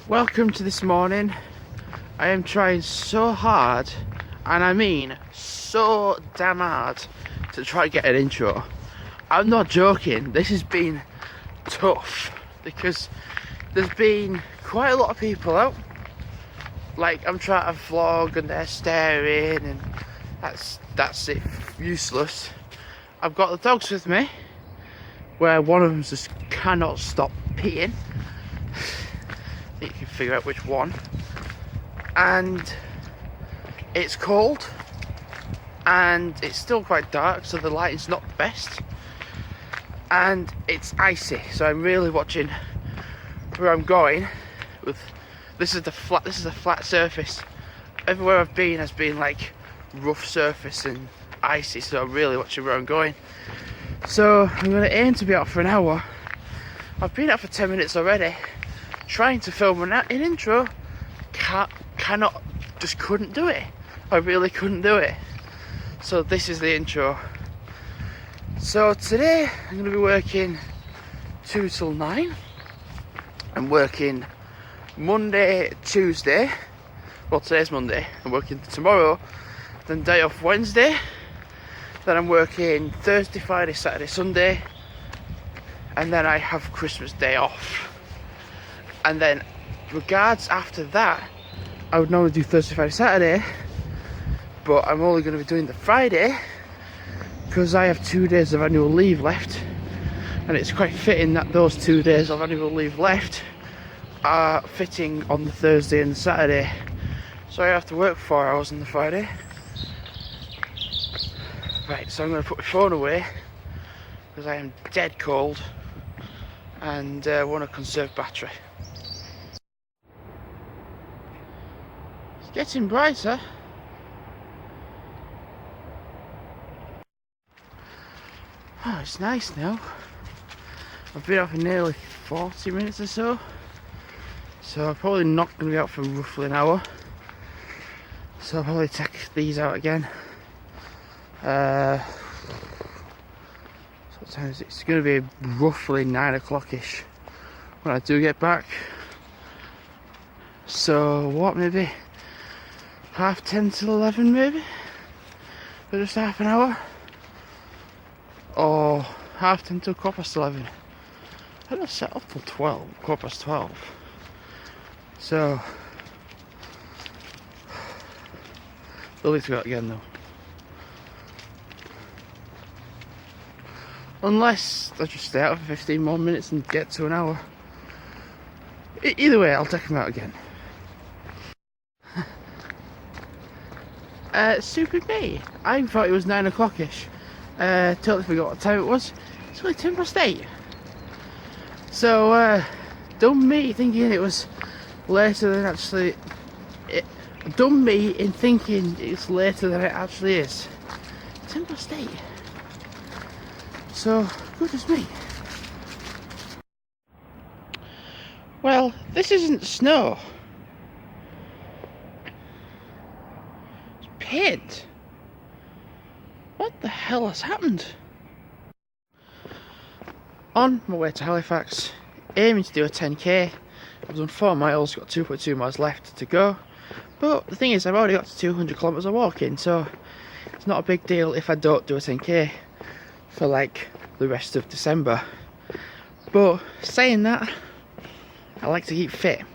Welcome to this morning. I am trying so hard, and I mean so damn hard, to try to get an intro. I'm not joking, this has been tough because there's been quite a lot of people out. Like, I'm trying to vlog and they're staring, and that's it, useless. I've got the dogs with me, where one of them just cannot stop peeing. You can figure out which one. And it's cold, and it's still quite dark, so the lighting's not the best, and it's icy, so I'm really watching where I'm going. With this is a flat surface. Everywhere I've been has been like rough surface and icy, so I'm really watching where I'm going. So I'm going to aim to be out for an hour. I've been out for 10 minutes already, trying to film an intro. Just couldn't do it. I really couldn't do it. So this is the intro. So today I'm going to be working 2 till 9. I'm working Monday, Tuesday. Well, today's Monday. I'm working tomorrow. Then day off Wednesday. Then I'm working Thursday, Friday, Saturday, Sunday. And then I have Christmas Day off. And then regards after that, I would normally do Thursday, Friday, Saturday, but I'm only going to be doing the Friday because I have 2 days of annual leave left, and it's quite fitting that those 2 days of annual leave left are fitting on the Thursday and the Saturday, so I have to work 4 hours on the Friday. Right, so I'm going to put my phone away because I am dead cold and want to conserve battery. Getting brighter. Oh, it's nice now. I've been out for nearly 40 minutes or so, so I'm probably not going to be out for roughly an hour, so I'll probably take these out again. Sometimes it's going to be roughly 9 o'clock-ish when I do get back, so what, maybe 10:30 till 11 maybe, for just half an hour, or 10:30 till 11:15. I don't set up till 12. So they'll need to go out again though, unless I just stay out for 15 more minutes and get to an hour. Either way, I'll take them out again. Stupid me. I thought it was 9 o'clock-ish. Totally forgot what time it was. It's only 8:10. So, dumb me thinking it was later than actually... Dumb me in thinking it's later than it actually is. 8:10. So, good as me. Well, this isn't snow. Paint. What the hell has happened? On my way to Halifax, aiming to do a 10k. I've done 4 miles, got 2.2 miles left to go. But the thing is, I've already got to 200 kilometres of walking, so it's not a big deal if I don't do a 10k for like the rest of December. But saying that, I like to keep fit,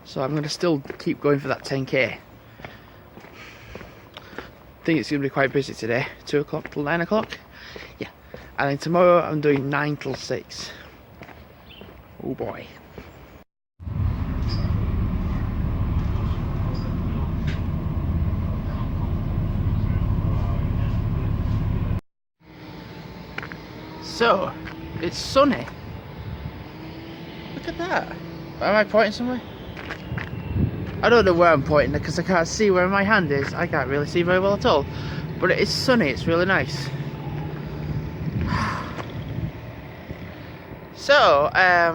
so I'm going to still keep going for that 10k. I think it's going to be quite busy today, 2 o'clock till 9 o'clock. Yeah, and then tomorrow I'm doing 9 till 6. Oh boy. So, it's sunny. Look at that. Am I pointing somewhere? I don't know where I'm pointing because I can't see where my hand is. I can't really see very well at all. But it is sunny, it's really nice. So, I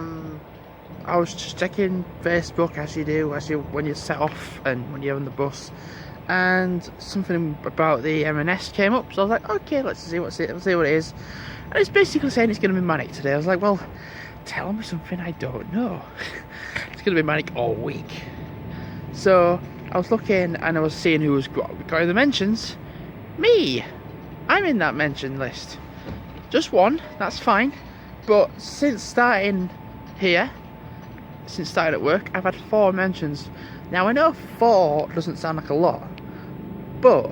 was just checking Facebook as you do, when you set off and when you're on the bus, and something about the M&S came up. So I was like, okay, let's see what it is. And it's basically saying it's going to be manic today. I was like, well, tell me something I don't know. It's going to be manic all week. So I was looking and I was seeing who was got in the mentions. Me! I'm in that mention list. Just one, that's fine. But since starting here, since starting at work, I've had 4 mentions. Now I know 4 doesn't sound like a lot, but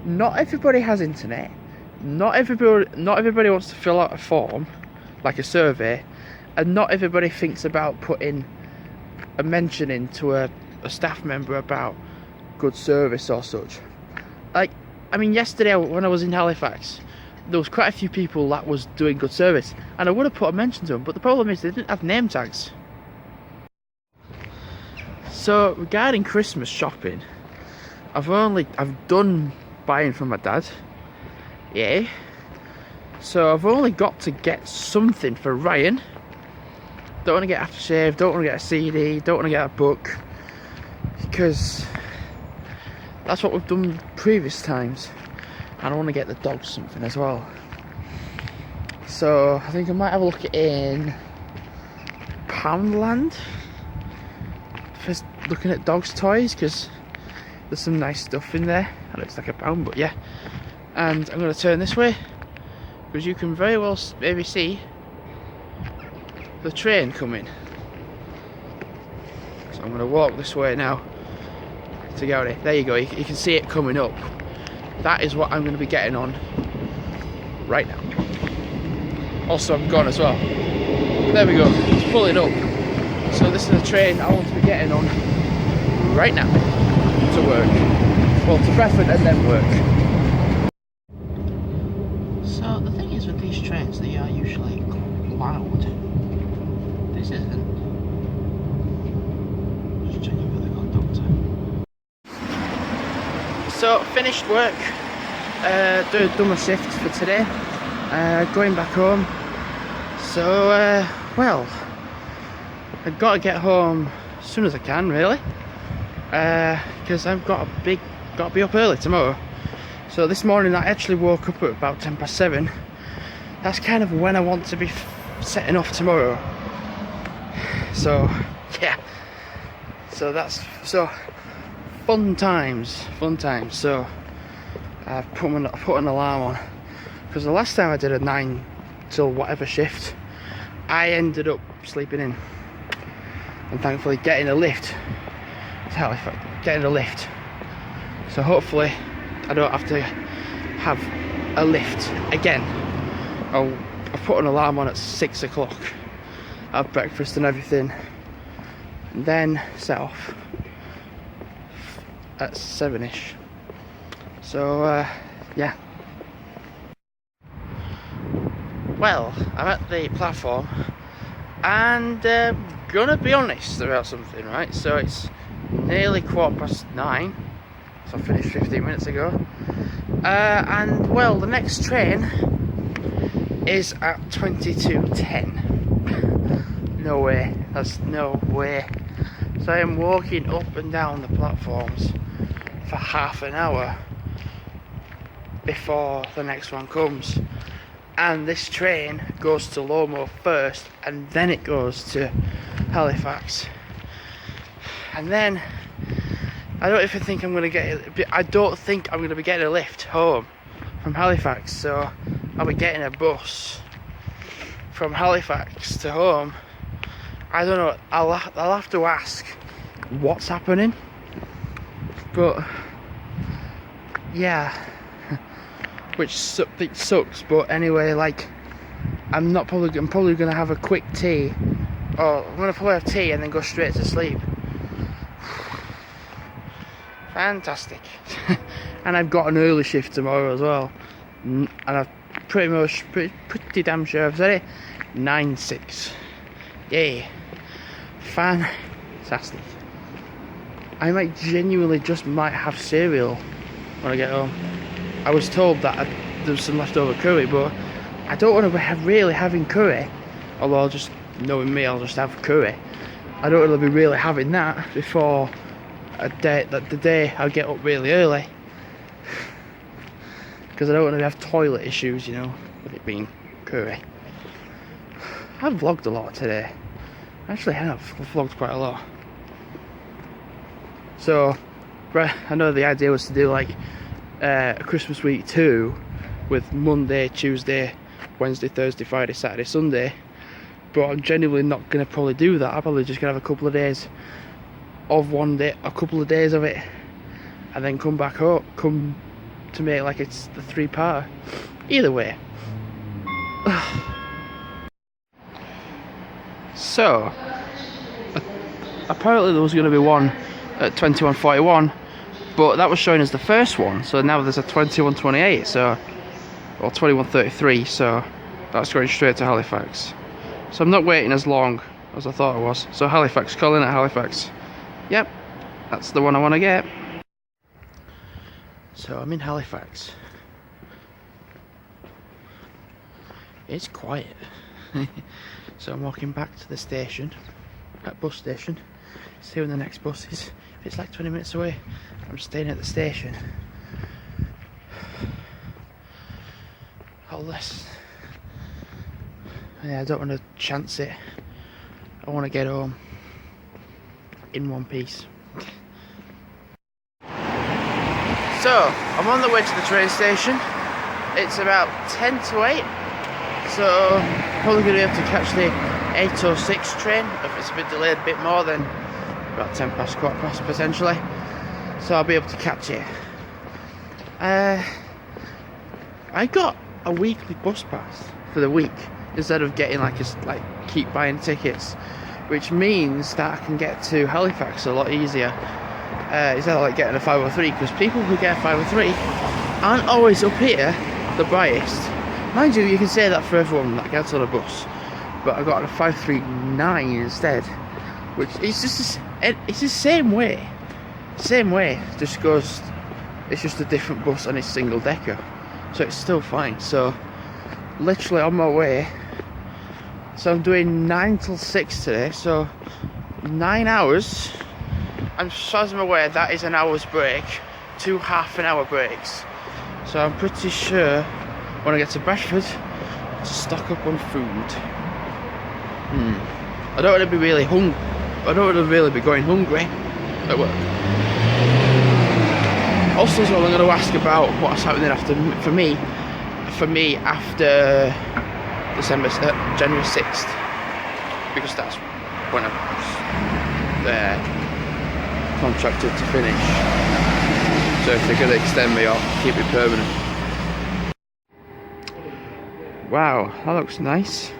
not everybody has internet. Not everybody wants to fill out a form, like a survey, and not everybody thinks about putting a mention into a staff member about good service or such. Like, I mean, yesterday when I was in Halifax, there was quite a few people that was doing good service, and I would have put a mention to them, but the problem is they didn't have name tags. So regarding Christmas shopping, I've done buying from my dad. Yeah. So I've only got to get something for Ryan. Don't want to get aftershave, don't want to get a CD, don't want to get a book, because that's what we've done previous times. And I want to get the dog something as well. So I think I might have a look in Poundland for looking at dogs' toys, because there's some nice stuff in there. It looks like a pound, but yeah. And I'm going to turn this way, because you can very well maybe see the train coming. So I'm going to walk this way now to go there. There you go, you can see it coming up. That is what I'm going to be getting on right now. Also, I'm gone as well. There we go, it's pulling up. So this is the train I want to be getting on right now to work. Well, to Bradford and then work. So the thing is with these trains, they are usually loud. This isn't. Just checking for the conductor. So finished work. Done my shift for today. Going back home. So well, I've got to get home as soon as I can, really, because I've got to be up early tomorrow. So this morning I actually woke up at about 7:10. That's kind of when I want to be setting off tomorrow. So yeah, so that's fun times. So I've put an alarm on, because the last time I did a 9 till whatever shift, I ended up sleeping in, and thankfully getting a lift. So hopefully I don't have to have a lift again. I'll put an alarm on at 6 o'clock, have breakfast and everything, and then set off at 7ish. So yeah. Well, I'm at the platform, and gonna be honest about something, right? So it's nearly 9:15, so I finished 15 minutes ago, and well, the next train is at 22:10. No way, that's no way. So I am walking up and down the platforms for half an hour before the next one comes. And this train goes to Lomo first, and then it goes to Halifax. And then I don't think I'm going to be getting a lift home from Halifax. So I'll be getting a bus from Halifax to home. I don't know. I'll have to ask what's happening. But yeah. Which sucks, but anyway, like, I'm probably gonna have a quick tea, or I'm gonna probably have tea and then go straight to sleep. Fantastic. And I've got an early shift tomorrow as well, and I'm pretty damn sure I've said it. 9-6. Yay. Fantastic. I might genuinely just have cereal when I get home. I was told that there was some leftover curry, but I don't want to really having curry. Although knowing me, I'll just have curry. I don't want to be really having that before the day I get up really early, because I don't want to have toilet issues, you know, with it being curry. I've vlogged a lot today. Actually, I have vlogged quite a lot. So, I know the idea was to do like Christmas week 2 with Monday, Tuesday, Wednesday, Thursday, Friday, Saturday, Sunday. But I'm genuinely not going to probably do that. I'm probably just going to have a couple of days of one day, a couple of days of it, and then come back up, come to make like it's the 3-parter. Either way. So, apparently there was going to be one at 21:41, but that was showing as the first one. So now there's a 21:28, so, or 21:33, so that's going straight to Halifax. So I'm not waiting as long as I thought I was. So Halifax, calling at Halifax. Yep, that's the one I want to get. So I'm in Halifax. It's quiet. So I'm walking back to the station, at bus station, see when the next bus is. If it's like 20 minutes away, I'm staying at the station. Or less. Yeah, I don't want to chance it. I want to get home in one piece. So, I'm on the way to the train station. It's about 10 to 8. So, probably going to be able to catch the 8:06 train. If it's a bit delayed, a bit more, then about 10 past, quarter past potentially. So I'll be able to catch it. I got a weekly bus pass for the week, instead of getting keep buying tickets, which means that I can get to Halifax a lot easier instead of like getting a 503, because people who get a 503 aren't always up here the brightest. Mind you, you can say that for everyone that gets on a bus, but I got a 539 instead, which is just it's the same way, just goes, it's just a different bus and it's single decker, so it's still fine. So literally on my way. So I'm doing 9 till 6 today, so 9 hours. And as far as I'm aware, that is an hour's break, 2 half-an-hour breaks. So I'm pretty sure when I get to Bradford to stock up on food. I don't want to be really hungry. I don't want to really be going hungry at work. Also, as well, I'm going to ask about what's happening for me after January 6th, because that's when I'm contracted to finish. So if they're going to extend me or keep it permanent. Wow, that looks nice.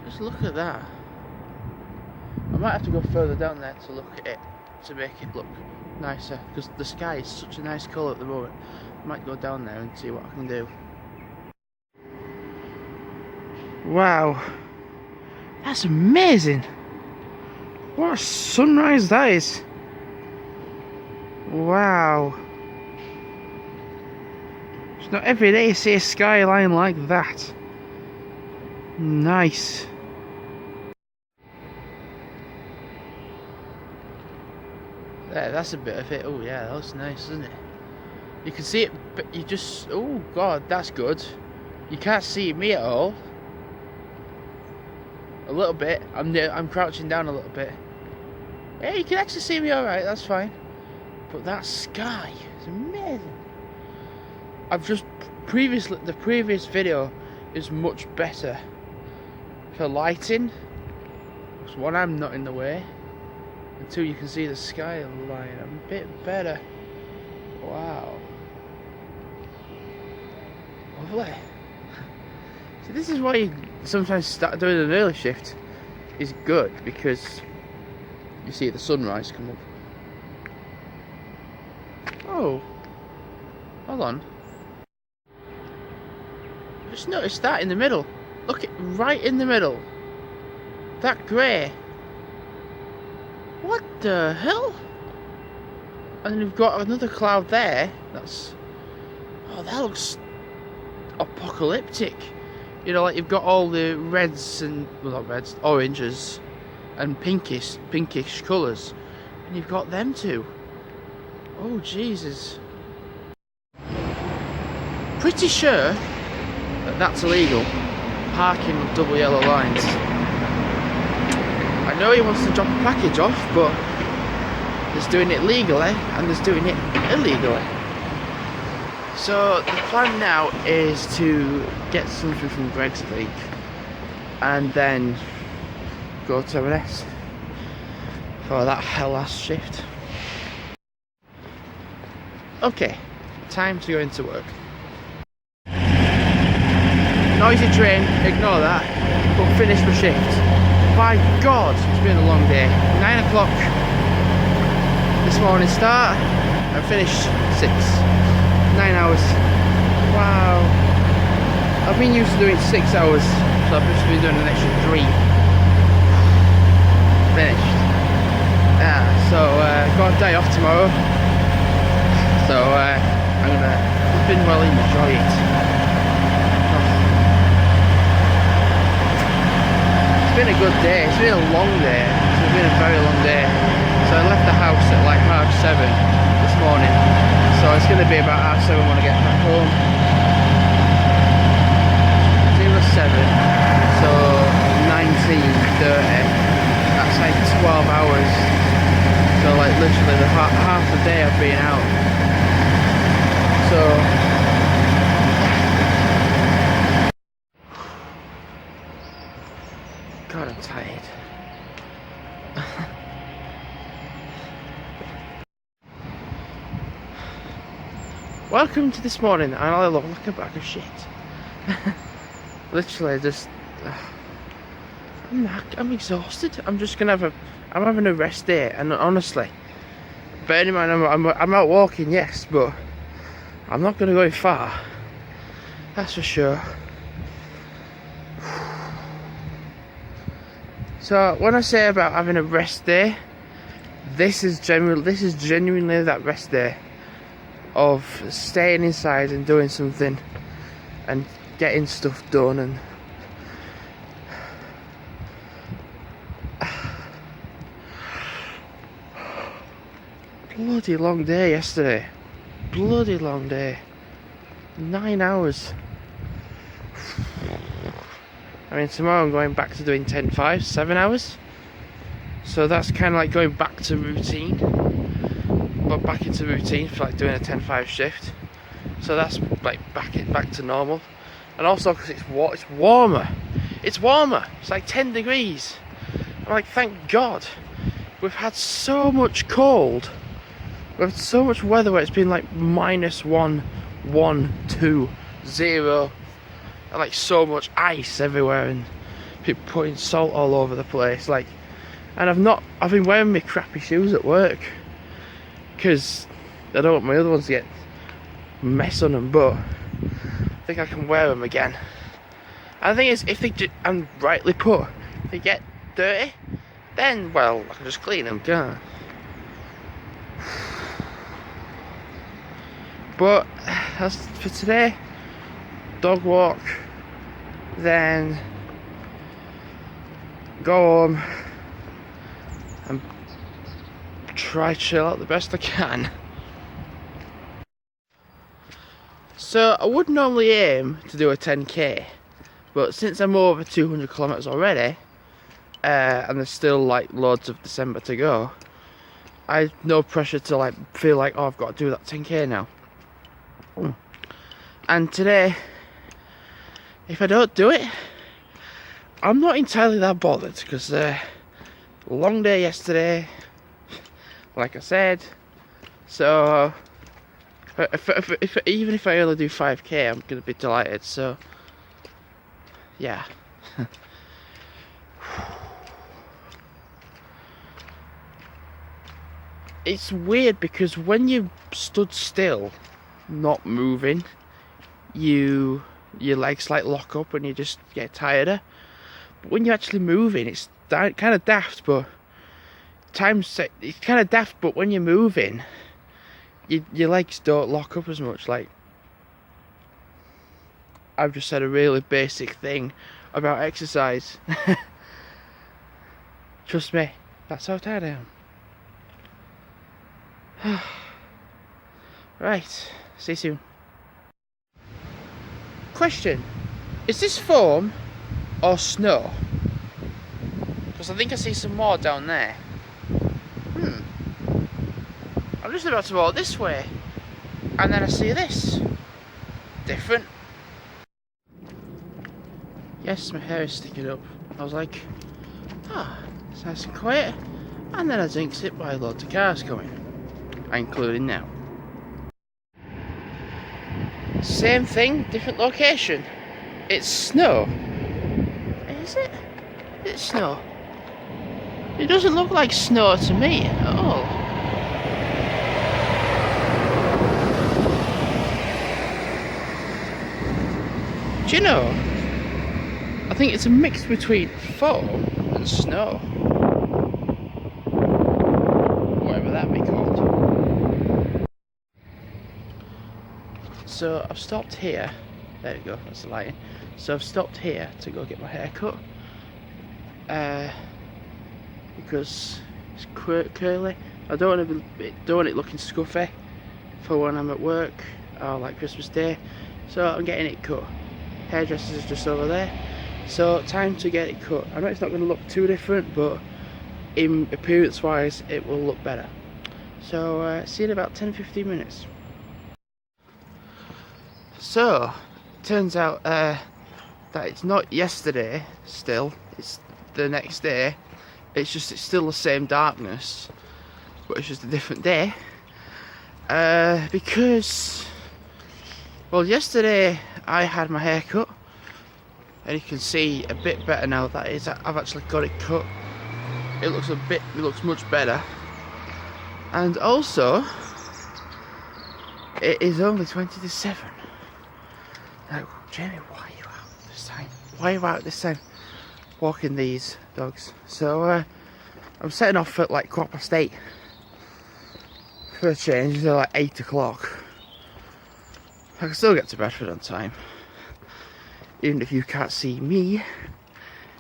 Just look at that. I might have to go further down there to look at it, to make it look nicer, because the sky is such a nice colour at the moment. I might go down there and see what I can do. Wow, that's amazing. What a sunrise that is. Wow, it's not every day you see a skyline like that. Nice. There, that's a bit of it. Oh yeah, that was nice, isn't it? You can see it, but you just, oh god, that's good. You can't see me at all. A little bit. I'm crouching down a little bit. Yeah, you can actually see me all right. That's fine. But that sky is amazing. I've just the previous video is much better for lighting. Because one, I'm not in the way. And 2, you can see the skyline a bit better. Wow. Lovely. So this is why you sometimes start doing an early shift is good, because you see the sunrise come up. Oh. Hold on. Just noticed that in the middle. Look, right in the middle. That grey. What the hell? And we've got another cloud there. That's... Oh, that looks apocalyptic. You know, like you've got all the reds and... Well, not reds. Oranges. And pinkish colours. And you've got them too. Oh, Jesus. Pretty sure that's illegal. Parking on double yellow lines. I know he wants to drop a package off, but there's doing it legally and there's doing it illegally. So the plan now is to get something from Greggs League and then go to M&S for that hell ass shift. Okay, time to go into work. Noisy train, ignore that, but finish my shift. By God, it's been a long day. 9 o'clock this morning start and finish 6. 9 hours. Wow. I've been used to doing 6 hours, so I've just been doing an extra 3. Finished. Got a day off tomorrow, so I'm gonna flipping well enjoy it. It's been a good day. It's been a long day. It's been a very long day. So I left the house at like 7:30 this morning. So it's going to be about 7:30 when I get back home. 07. So 19:30. That's like 12 hours. So like literally the half the day I've been out. So God, I'm tired. Welcome to this morning, and I look like a bag of shit. Literally, just I'm exhausted. I'm just gonna I'm having a rest day, and honestly, bearing in mind I'm out walking, yes, but I'm not gonna go far. That's for sure. So when I say about having a rest day, this is genuinely that rest day of staying inside and doing something and getting stuff done. And bloody long day yesterday. Bloody long day. 9 hours. I mean, tomorrow I'm going back to doing 10-5, 7 hours. So that's kind of like going back to routine. But back into routine for like doing a 10-5 shift. So that's like back to normal. And also because it's warmer. It's warmer. It's like 10 degrees. I'm like, thank God. We've had so much cold. We've had so much weather where it's been like -1, 1, 2, 0. And like so much ice everywhere and people putting salt all over the place. Like, and I've been wearing my crappy shoes at work because I don't want my other ones to get mess on them, but I think I can wear them again. And the thing is, if they and rightly put, if they get dirty, then well, I can just clean them, can't I? But as for today, dog walk, then go home and try chill out the best I can. So I would normally aim to do a 10k, but since I'm over 200 kilometers already, and there's still like loads of December to go, I have no pressure to like feel like, oh, I've got to do that 10k now. And today, if I don't do it, I'm not entirely that bothered, because long day yesterday, like I said. So even if I only do 5k, I'm gonna be delighted. So yeah. It's weird because when you stood still, not moving, your legs like lock up and you just get tireder. But when you're actually moving, it's kind of daft, but it's kind of daft. But when you're moving, your legs don't lock up as much. Like, I've just said a really basic thing about exercise. Trust me, that's how tired I am. Right, see you soon. Question: Is this foam or snow? Because I think I see some more down there. I'm just about to walk this way, and then I see this. Different. Yes, my hair is sticking up. I was like, it's nice and quiet. And then I jinx it by loads of cars coming, including now. Same thing, different location. It's snow. Is it? It's snow. It doesn't look like snow to me at all. Do you know? I think it's a mix between foam and snow. Whatever that be called. So I've stopped here. There we go, that's the lighting. So I've stopped here to go get my hair cut. Because it's curly. I don't want it looking scuffy for when I'm at work or like Christmas Day. So I'm getting it cut. Hairdressers is just over there. So time to get it cut. I know it's not going to look too different, but in appearance wise it will look better. So see you in about 10-15 minutes. So turns out that it's not yesterday still, it's the next day. It's still the same darkness, but it's just a different day. Because, well, yesterday I had my hair cut, and you can see a bit better now. That is, I've actually got it cut. It looks much better. And also, it is only 20 to 7. Now, Jamie, why are you out this time? Why are you out this time walking these dogs? So, I'm setting off at like 8:15 for a change. They're like 8 o'clock. I can still get to Bradford on time, even if you can't see me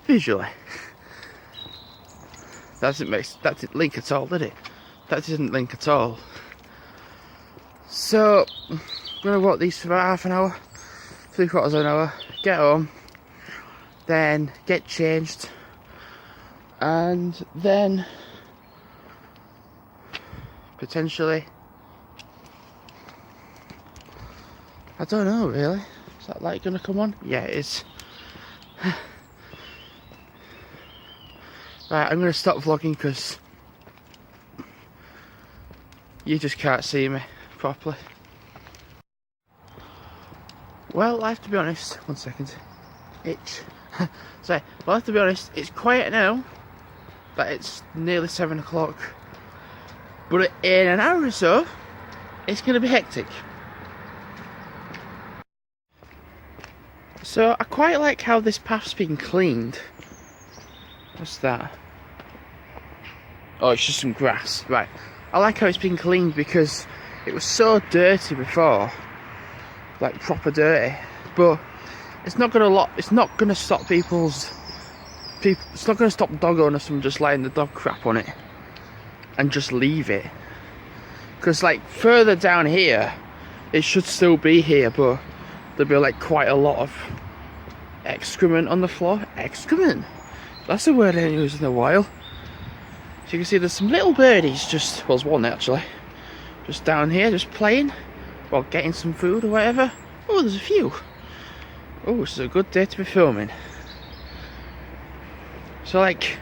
visually. That didn't link at all, did it? That didn't link at all. So, I'm gonna walk these for about half an hour, 3/4 of an hour, get home, then get changed, and then potentially, I don't know really. Is that light gonna come on? Yeah, it is. Right, I'm gonna stop vlogging because you just can't see me properly. Well, I have to be honest. 1 second. Itch. Sorry. Well, I have to be honest. It's quiet now, but it's nearly 7 o'clock. But in an hour or so, it's gonna be hectic. So I quite like how this path's been cleaned. What's that? Oh, it's just some grass. Right. I like how it's been cleaned because it was so dirty before. Like proper dirty. But it's not gonna stop it's not gonna stop dog owners from just letting the dog crap on it and just leave it. Because like further down here, it should still be here, but there'll be like quite a lot of excrement on the floor. Excrement? That's a word I haven't used in a while. So you can see there's some little birdies well, there's one actually, just down here, just playing while getting some food or whatever. Oh, there's a few. Oh, this is a good day to be filming. So like,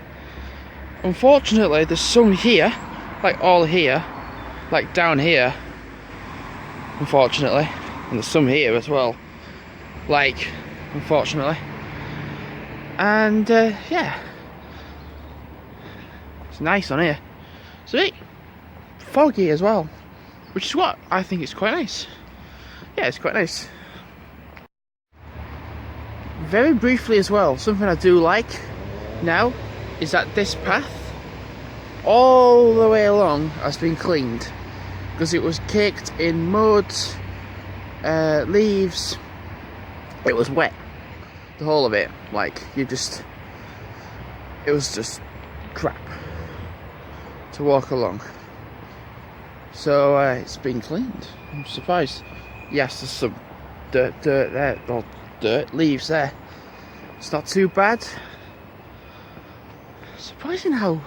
unfortunately there's some here, like all here, like down here, unfortunately. And there's some here as well, like, unfortunately. And yeah, it's nice on here. It's a bit foggy as well, which is what I think is quite nice. Yeah, it's quite nice. Very briefly as well, something I do like now is that this path all the way along has been cleaned, because it was caked in mud, leaves. It was wet, the whole of it. Like, it was just crap to walk along. So it's been cleaned. I'm surprised. Yes, there's some dirt there, or dirt, leaves there. It's not too bad. Surprising how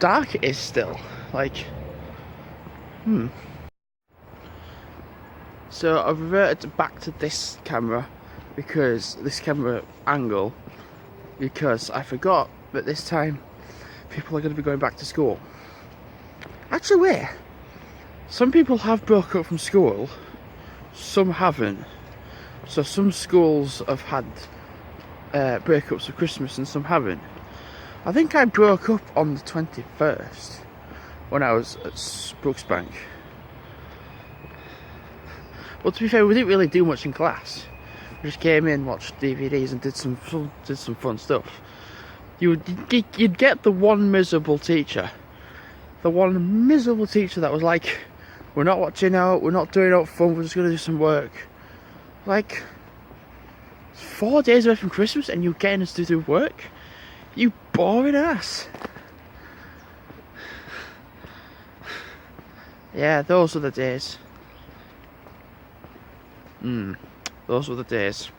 dark it is still. Like, So I've reverted back to this camera because this camera angle, because I forgot that this time people are going to be going back to school. Actually, wait. Some people have broke up from school, some haven't. So some schools have had breakups for Christmas and some haven't. I think I broke up on the 21st when I was at Brooksbank. Well, to be fair, we didn't really do much in class. We just came in, watched DVDs, and did some fun stuff. You'd get the one miserable teacher. The one miserable teacher that was like, we're not watching out, we're not doing out fun, we're just going to do some work. Like, 4 days away from Christmas and you're getting us to do work? You boring ass. Yeah, those were the days. Those were the days.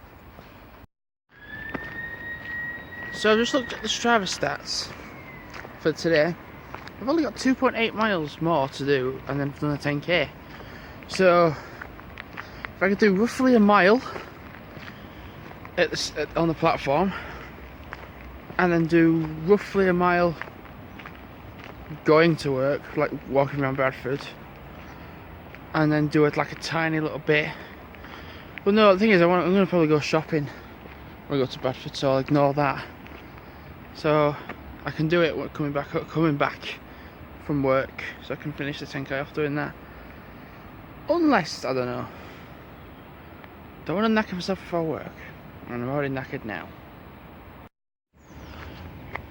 So I just looked at the Strava stats for today. I've only got 2.8 miles more to do and then I've done a 10k. So if I could do roughly a mile on the platform and then do roughly a mile going to work, like walking around Bradford, and then do it like a tiny little bit. But no, the thing is, I'm going to probably go shopping when I go to Bradford, so I'll ignore that. So I can do it coming back from work, so I can finish the 10k off doing that. Unless, I don't know, don't want to knacker myself before work, and I'm already knackered now.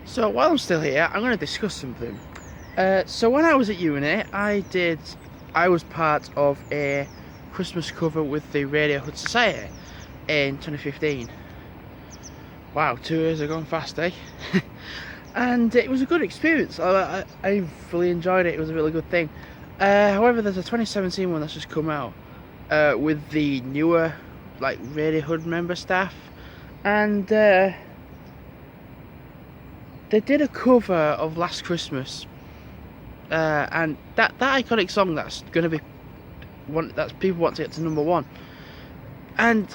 So while I'm still here, I'm going to discuss something. So when I was at uni, I was part of a Christmas cover with the Radiohood Society in 2015. Wow, 2 years have gone fast, eh? And it was a good experience. I fully enjoyed it. It was a really good thing. However, there's a 2017 one that's just come out with the newer, like, Radiohood member staff, and they did a cover of Last Christmas, and that iconic song that's going to be one that people want to get to #1, and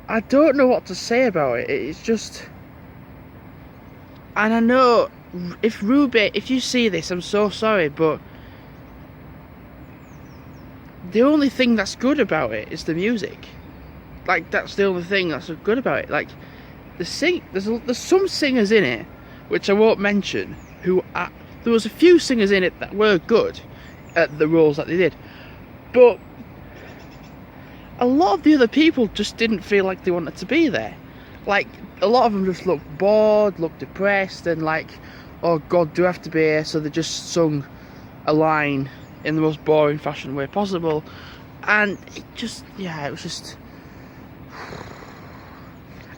I don't know what to say about it. It's just, and I know if Ruby, if you see this, I'm so sorry, but the only thing that's good about it is the music. Like, that's the only thing that's good about it. Like, there's some singers in it, which I won't mention, there was a few singers in it that were good at the roles that they did, but a lot of the other people just didn't feel like they wanted to be there. Like, a lot of them just looked bored, looked depressed, and like, oh god, do I have to be here? So they just sung a line in the most boring fashion way possible, and it just, yeah, it was just.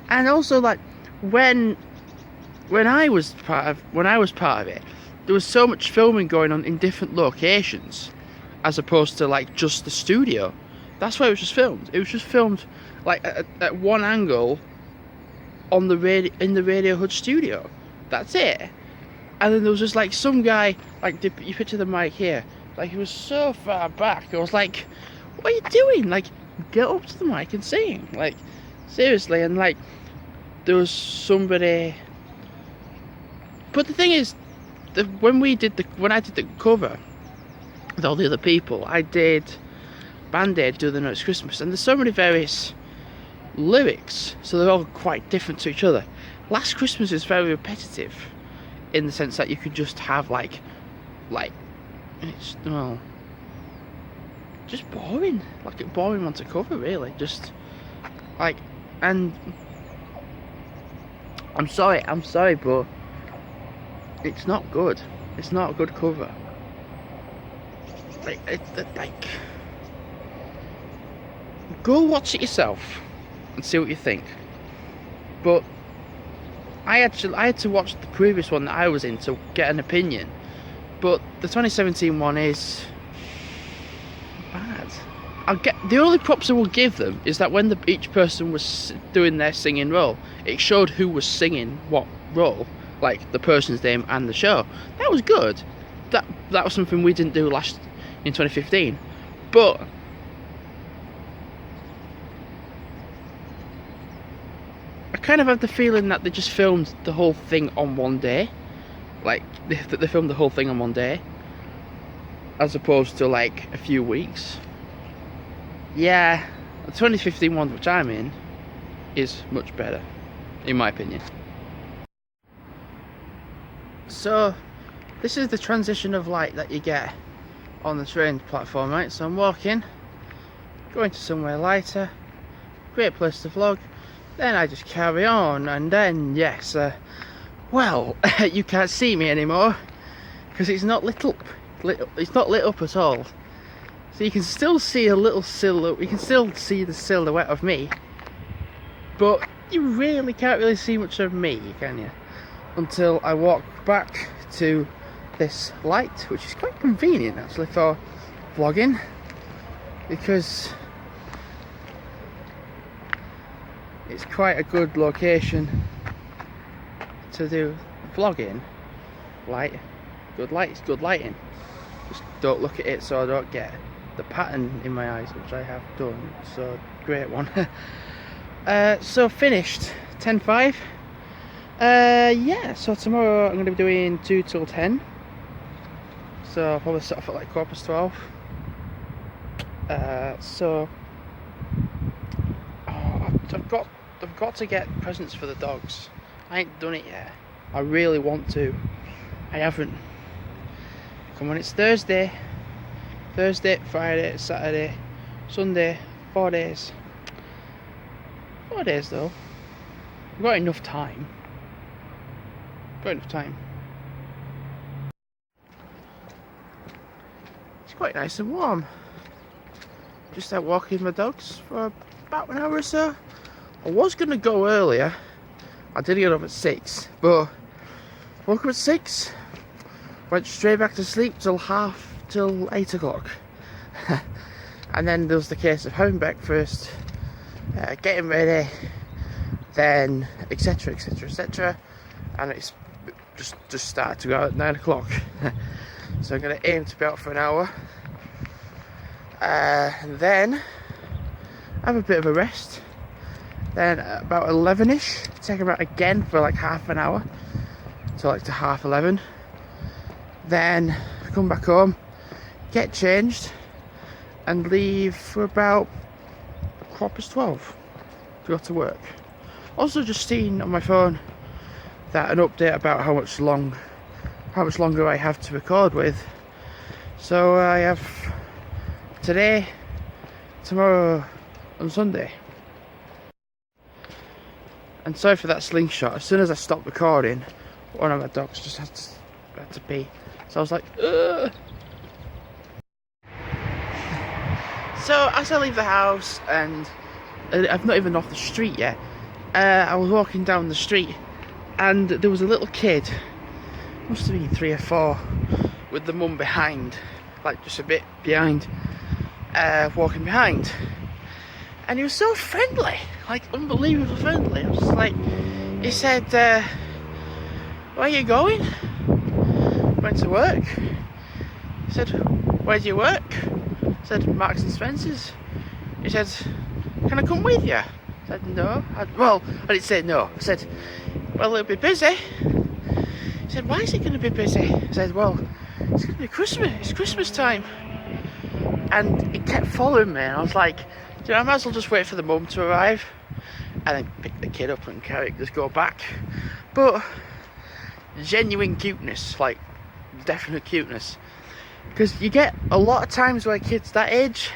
And also, like, when I was part of it, there was so much filming going on in different locations, as opposed to like just the studio. That's why it was just filmed. It was just filmed like at one angle in the Radiohood studio. That's it. And then there was just like some guy, like, you picture the mic here, like, he was so far back. I was like, what are you doing? Like, get up to the mic and sing. Like, seriously. And like, there was somebody. But the thing is, when I did the cover with all the other people, I did Band-Aid, Do They Know It's Christmas, and there's so many various lyrics, so they're all quite different to each other. Last Christmas is very repetitive, in the sense that you could just have like it's, well, just boring, like a boring one to cover, really. Just like, and I'm sorry, but it's not good. It's not a good cover. Like, go watch it yourself and see what you think. But I had to watch the previous one that I was in to get an opinion. But the 2017 one is bad. I'll get the only props I will give them is that when each person was doing their singing role, it showed who was singing what role, like the person's name and the show. That was good. That was something we didn't do last in 2015. But I kind of have the feeling that they just filmed the whole thing on one day. Like they filmed the whole thing on one day, as opposed to like a few weeks. Yeah, the 2015 one, which I'm in, is much better, in my opinion. So, this is the transition of light that you get on the train platform, right? So I'm walking, going to somewhere lighter, great place to vlog, then I just carry on, and then, yes, well, you can't see me anymore, because it's not lit up, it's not lit up at all. So you can still see a little silhouette, you can still see the silhouette of me, but you really can't really see much of me, can you? Until I walk back to this light, which is quite convenient actually for vlogging, because it's quite a good location to do vlogging. Good lighting. Just don't look at it so I don't get the pattern in my eyes, which I have done, so great one. So finished 10:05. Yeah, so tomorrow I'm going to be doing 2 till 10, so I'll probably set off at like 12:15. So I've got to get presents for the dogs. I ain't done it yet. I really want to. I haven't. Come on, it's Thursday, Friday, Saturday, Sunday, 4 days. 4 days though. I've got enough time. It's quite nice and warm. Just out walking my dogs for about an hour or so. I was going to go earlier. I did get up at 6, but woke up at 6, went straight back to sleep till 8 o'clock. And then there was the case of having breakfast, getting ready, then etc, and it's just started to go at 9 o'clock. So I'm going to aim to be out for an hour, and then have a bit of a rest. Then about 11ish, take them out again for like half an hour, so like to 11:30. Then come back home, get changed, and leave for about 12:15 to go to work. Also, just seen on my phone that an update about how much longer I have to record with. So I have today, tomorrow, and Sunday. And sorry for that slingshot. As soon as I stopped recording, one of my dogs just had to pee. So I was like, ugh. So as I leave the house, and I've not even off the street yet, I was walking down the street, and there was a little kid, must have been 3 or 4, with the mum behind, like just a bit behind, walking behind. And he was so friendly, like unbelievably friendly. I was just like, he said, where are you going? Went to work. He said, where do you work? I said, Marks and Spencer's. He said, can I come with you? I said, no. I didn't say no. I said, well, it'll be busy. He said, why is it going to be busy? I said, well, it's going to be Christmas. It's Christmas time. And he kept following me, and I was like, you know, I might as well just wait for the mum to arrive and then pick the kid up and just go back. But genuine cuteness, like definite cuteness, because you get a lot of times where kids that age,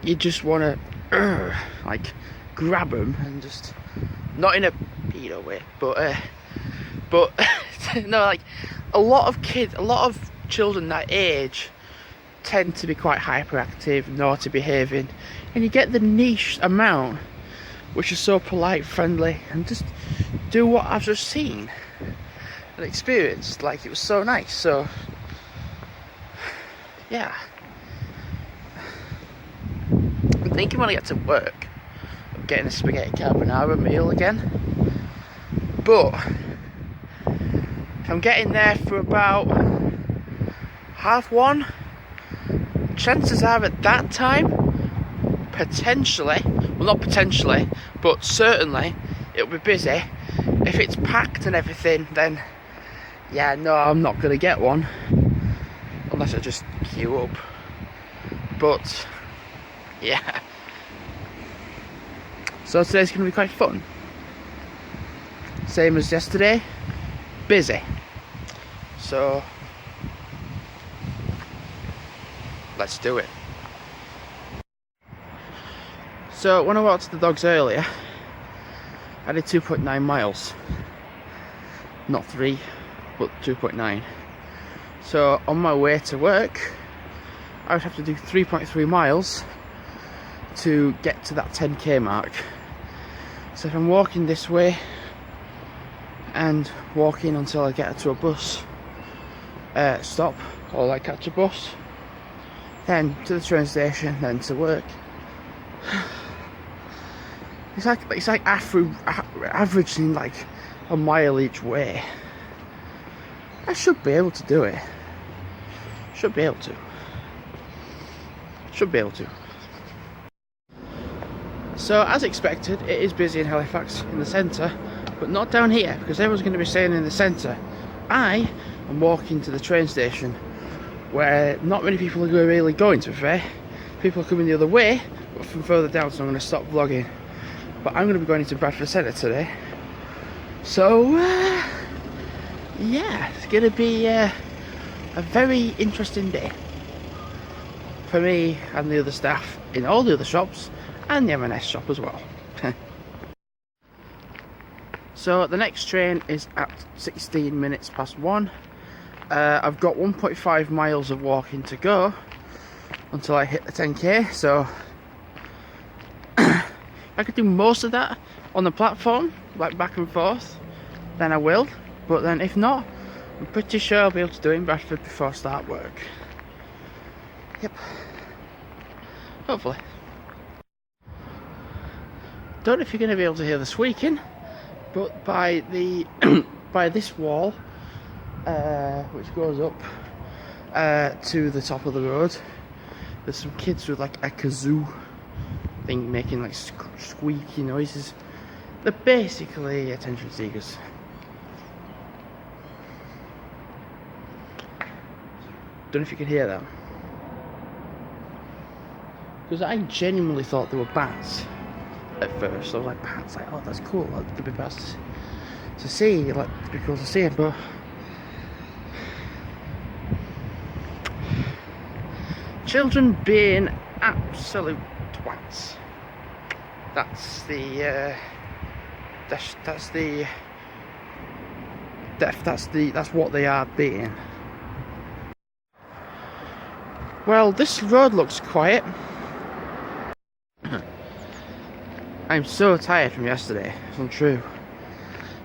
you just want to like grab them and just, not in a pedo way, but no, like a lot of children that age tend to be quite hyperactive, naughty behaving, and you get the niche amount which is so polite, friendly, and just do what I've just seen and experienced. Like, it was so nice. So yeah, thinking when I get to work of getting a spaghetti carbonara meal again. But if I'm getting there for about 1:30, chances are at that time, potentially, well not potentially, but certainly it'll be busy. If it's packed and everything, then yeah, no, I'm not going to get one. Unless I just queue up. But yeah. So today's going to be quite fun. Same as yesterday, busy. So let's do it. So when I walked the dogs earlier, I did 2.9 miles. Not 3, but 2.9. So on my way to work, I would have to do 3.3 miles to get to that 10k mark. So if I'm walking this way and walking until I get to a bus stop, or like catch a bus, then to the train station, then to work. It's like averaging like a mile each way. I should be able to do it. Should be able to. So as expected, it is busy in Halifax in the centre, but not down here because everyone's going to be staying in the centre. I am walking to the train station where not many people are really going, to be fair. People are coming the other way, but from further down, so I'm going to stop vlogging. But I'm going to be going into Bradford Centre today. So, yeah, it's going to be a very interesting day for me and the other staff in all the other shops and the M&S shop as well. So the next train is at 16 minutes past 1. I've got 1.5 miles of walking to go until I hit the 10k, so I could do most of that on the platform, like back and forth, then I will. But then if not, I'm pretty sure I'll be able to do it in Bradford before I start work. Yep. Hopefully. Don't know if you're going to be able to hear the squeaking, but by the by this wall, which goes up to the top of the road, there's some kids with like a kazoo thing making like squeaky noises. They're basically attention seekers. Don't know if you can hear that, because I genuinely thought they were bats at first. I was like, bats, like, oh, that's cool, that could be bats to see, like, it'd be cool to see it. But children being absolute twats. That's what they are being. Well, this road looks quiet. I'm so tired from yesterday, it's untrue.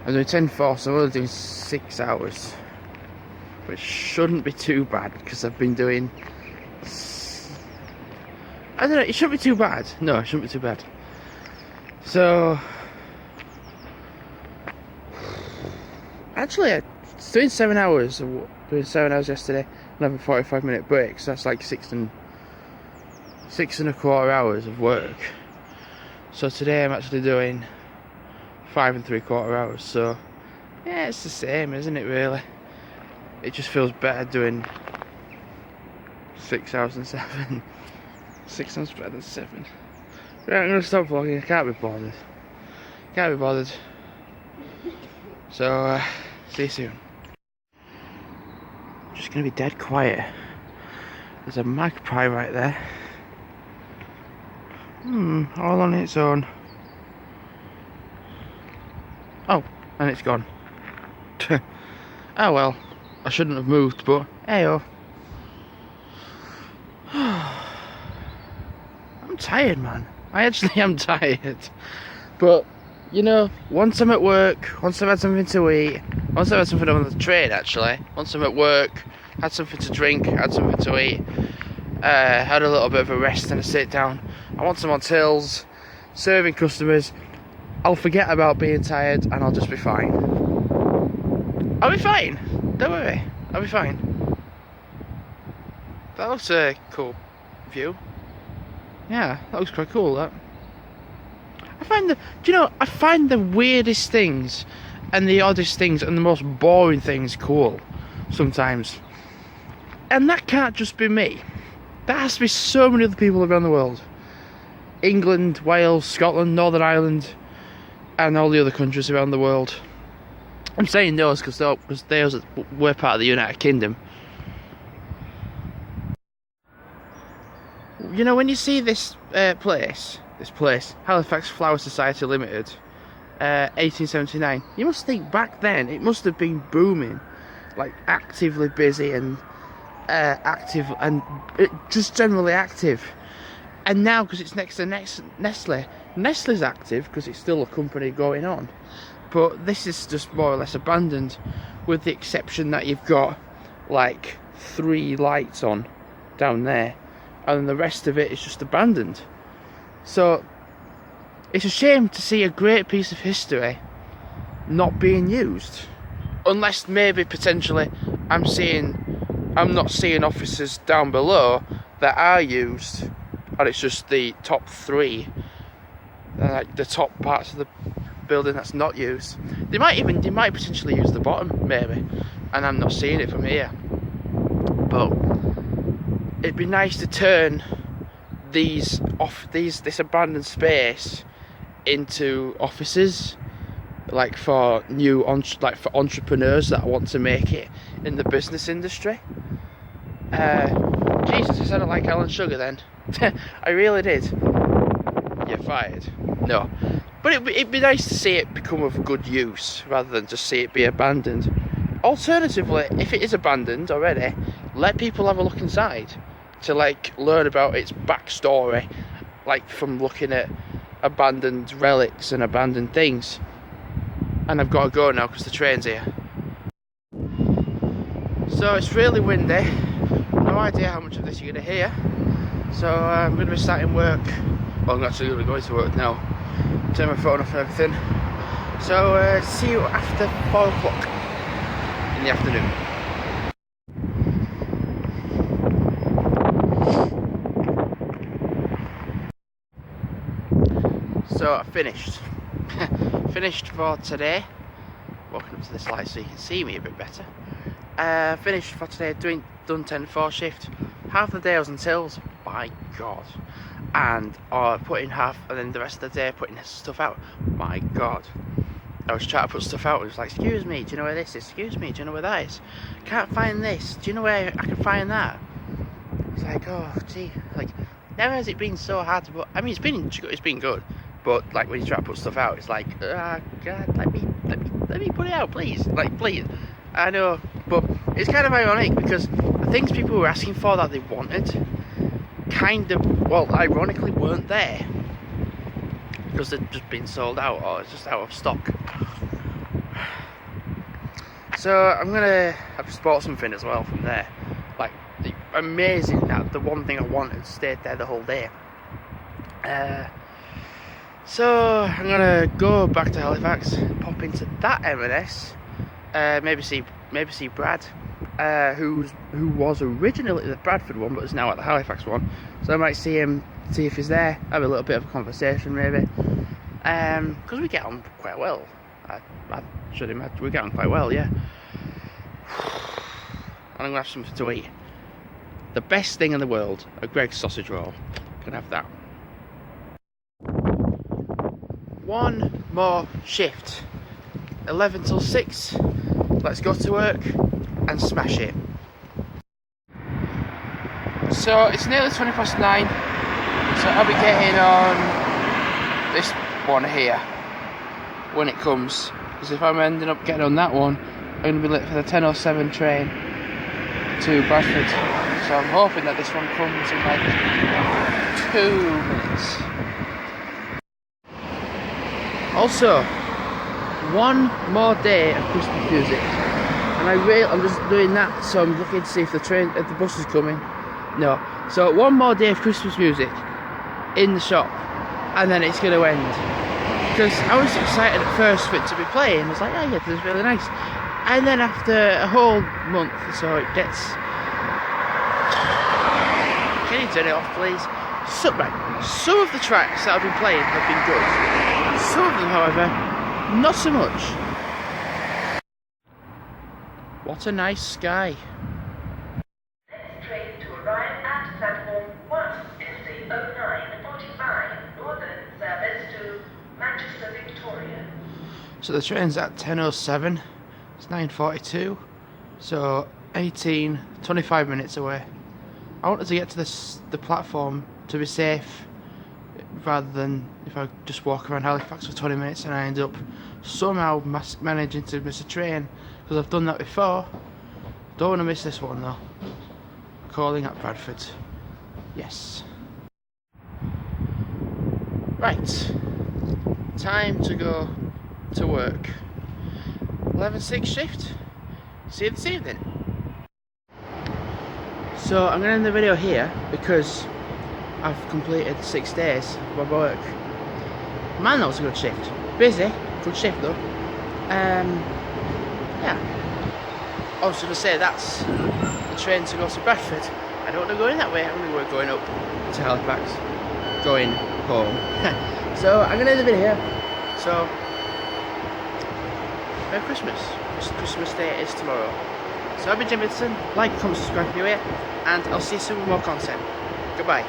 I'm doing 10-4, so I'm only doing 6 hours. Which shouldn't be too bad, because I've been doing... I don't know, it shouldn't be too bad. No, it shouldn't be too bad. So... actually, I was doing 7 hours. Doing 7 hours yesterday, and having a 45-minute break, so that's like 6 and a quarter hours of work. So today I'm actually doing 5 3/4 hours, so yeah, it's the same, isn't it, really? It just feels better doing 6 hours than 7. 6 hours better than 7. Right, I'm going to stop vlogging, I can't be bothered. So, see you soon. Just going to be dead quiet. There's a magpie right there. All on its own. Oh, and it's gone. Oh well, I shouldn't have moved, but hey-oh. I'm tired, man. I actually am tired. But, you know, once I'm at work, once I've had something to eat, once I've had something on the train actually, once I'm at work, had something to drink, had something to eat, had a little bit of a rest and a sit down, I want some on tills, serving customers. I'll forget about being tired and I'll just be fine. I'll be fine. Don't worry. I'll be fine. That looks a cool view. Yeah, that looks quite cool, that. I find the weirdest things and the oddest things and the most boring things cool sometimes. And that can't just be me. There has to be so many other people around the world. England, Wales, Scotland, Northern Ireland, and all the other countries around the world. I'm saying those because we're part of the United Kingdom. You know, when you see this place, Halifax Flower Society Limited, 1879, you must think back then it must have been booming, like actively busy and active and just generally active. And now, because it's next to Nestle's active because it's still a company going on, but this is just more or less abandoned, with the exception that you've got like 3 lights on down there, and the rest of it is just abandoned. So it's a shame to see a great piece of history not being used, unless maybe potentially I'm not seeing offices down below that are used, and it's just the top 3, like the top parts of the building that's not used. They might potentially use the bottom, maybe, and I'm not seeing it from here. But it'd be nice to turn this abandoned space into offices, like for for entrepreneurs that want to make it in the business industry. Jesus, I said I like Alan Sugar then. I really did. You're fired. No. But it'd be nice to see it become of good use, rather than just see it be abandoned. Alternatively, if it is abandoned already, let people have a look inside to like learn about its backstory, like from looking at abandoned relics and abandoned things. And I've got to go now because the train's here. So it's really windy. No idea how much of this you're going to hear. So I'm going to be starting work. Well, I'm actually going to be going to work now. Turn my phone off and everything. So see you after 4 o'clock in the afternoon. So I finished. Finished for today. Walking up to this light so you can see me a bit better. Finished for today, done 10-4 shift. Half the day I was on tills, my god. And putting half, and then the rest of the day putting stuff out, my god. I was trying to put stuff out, and it was like, excuse me, do you know where this is? Excuse me, do you know where that is? Can't find this, do you know where I can find that? It's like, oh gee, like, never has it been so hard to put. I mean, it's been good, but like when you try to put stuff out, it's like, god, let me put it out, please, like, please. I know, but it's kind of ironic because the things people were asking for that they wanted kind of, well, ironically weren't there because they'd just been sold out or it's just out of stock. So I'm gonna have to bought something as well from there, like the amazing that the one thing I wanted stayed there the whole day. So I'm gonna go back to Halifax, pop into that M&S. Maybe see Brad, who was originally at the Bradford one but is now at the Halifax one. So I might see him, see if he's there, have a little bit of a conversation maybe. Because we get on quite well. I should imagine we get on quite well, yeah. And I'm gonna have something to eat. The best thing in the world, a Greggs sausage roll. Can have that. One more shift. 11 till 6. Let's go to work and smash it. So it's nearly 9:20, so I'll be getting on this one here when it comes, because if I'm ending up getting on that one, I'm going to be late for the 10:07 train to Bradford. So I'm hoping that this one comes in like 2 minutes. Also, one more day of Christmas music, and I'm just doing that, so I'm looking to see if the bus is coming. No, so one more day of Christmas music, in the shop, and then it's going to end. Because I was excited at first for it to be playing. I was like, yeah, this is really nice. And then after a whole month or so, it gets... Can you turn it off, please? Some of the tracks that I've been playing have been good. Some of them, however, not so much. What a nice sky. Next train to arrive at platform 1 is the 09:45 Northern service to Manchester Victoria. So the train's at 10:07. It's 9:42. So 25 minutes away. I wanted to get to the platform to be safe, rather than if I just walk around Halifax for 20 minutes and I end up somehow managing to miss a train, because I've done that before. Don't want to miss this one though. Calling at Bradford. Yes. Right. Time to go to work. 11:06 shift. See you this evening. So I'm going to end the video here because I've completed 6 days of my work. Man, that was a good shift. Busy, good shift though. Yeah. I was going to say that's the train to go to Bradford. I don't want to go in that way. I'm going to go going up to Halifax, going home. So I'm going to end the video here. So Merry Christmas. Christmas Day is tomorrow. So I've been Jim Vincent. Like, comment, subscribe if you're here, and I'll see you soon with more content. Goodbye.